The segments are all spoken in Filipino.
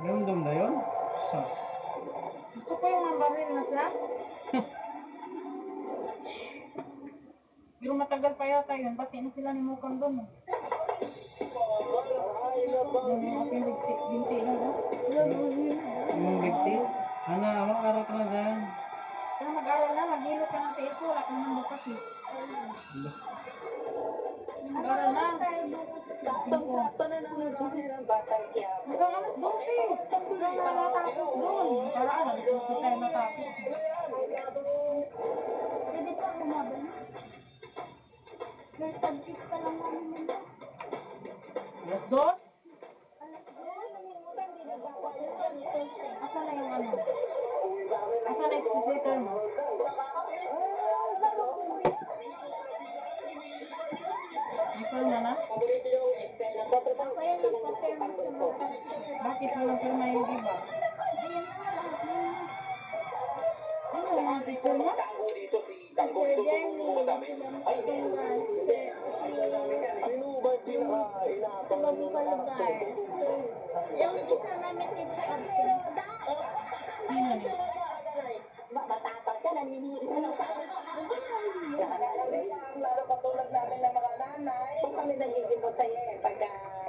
Random na yun? Sus. Gusto ko yung mabaril na siya. Pero matagal pa yata yun. Pati na sila ni Mukang doon. Yung ating binti lang. Yung bigti? Ana, mag-aral ka na dyan. Kaya mag-aral na, maghilot ka ng tiis. Wala ka naman bukas eh. Mag-aral na. Saktong-sakto na nanonood ng Batang Quiapo. Hanggang alas 12. Hanggang na natapos doon. Paraan, alas 12 tayo natapos. Pwede pa umabal. May tag-is pa lang namin nito. Alas 2? Alas 2, hindi na dapat. Asa na yung ano? Asa na expositor mo? Ikaw na na? Ako yung nagpa-firm sa mga Bakit walang firma yung iba? Ayan po, lahat na yun. Ano yung mga teacher mo? Sir Jeremy, si Bobby Calagar. Yung isa namin teacher absent. Sino niya? Matapang ka, naniniri ka ng lalo katulad namin ng mga nanay. Kung kami nagiging masaya pagka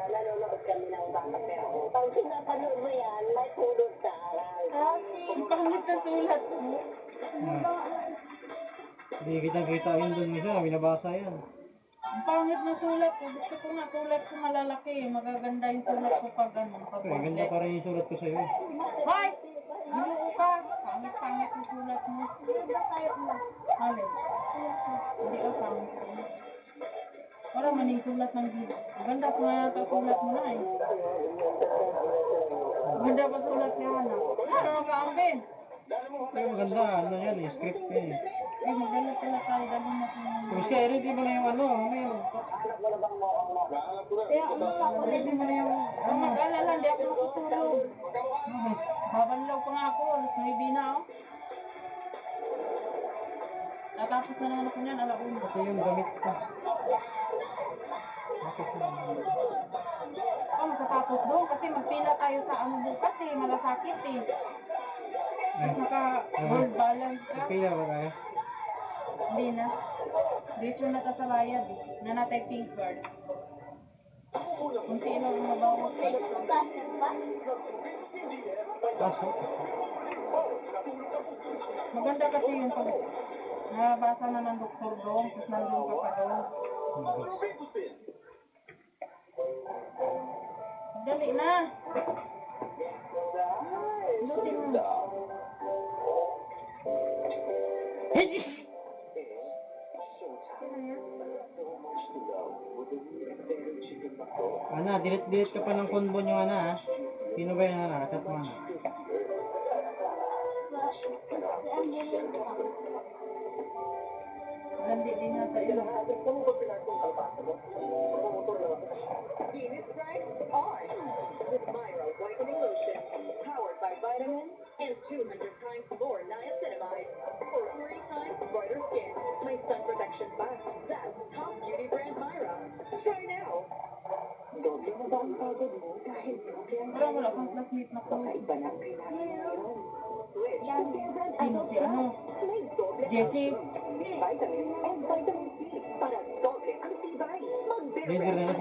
nanonood kami ng Batang Quiapo. Pag pinapanood mo yan, may pulot sa aral. Ang pangit na sulat mo. Hindi kitang-kita yun doon minsan. Binabasa yan. Ang pangit na sulat ko. Gusto ko nga sulat ko malalaki. Magaganda yung sulat ko pag ano. Pag Okay, ganda pa rin yung sulat ko sa'yo. Hoy! Ginoo ka! Pangit-pangit yung sulat mo. Alin? Hindi ka pangit. Para maning sulat ng gid. Maganda pa nga yata sulat mo na eh. Maganda pa sulat niya na. Ano ka ambin? Pero maganda. Ano yan eh. Script yan eh. Eh, maganda pala tayo. Dali na kung Kung siya, ready mo na yung ano. Mail. kaya ready mo na yung mag-alala, hindi ako nakutulog. Babanlaw pa nga ako, alas 9 na oh. Tatapos na naman ako niyan, alauna. Ito yung gamit ko. Bakit na? Oh, matatapos doon kasi magpila tayo sa ano bukas eh, malasakit eh. Tapos naka-world balance ka. Pila ba tayo? Hindi na. Dito na ta sa bayad eh. Na natay pink card. Kunti lang ang mabawas. Paso. Maganda kasi yun pag nabasa na ng doktor doon, tapos nandun ka pa doon. Dali na. Lutin mo. Ana, delete ka pa ng convo nyo, Ana, ha? Sino ba yung Ana? Chat mo, Ana. Landi din na sa iyo. Venus Bright on with Myra Whitening Lotion, powered by vitamins and 200 times more niacinamide for 3 times brighter skin. My sun protection pa. That's top beauty brand Myra. Try now. Doble mo ba ang pagod mo dahil Parang wala kang classmate na ko. iba na kailangan Switch to Care Brand Sino si ano? May doble Jessie. vitamin and vitamin C para doble ang tibay. Mag-Bear Leader Brand na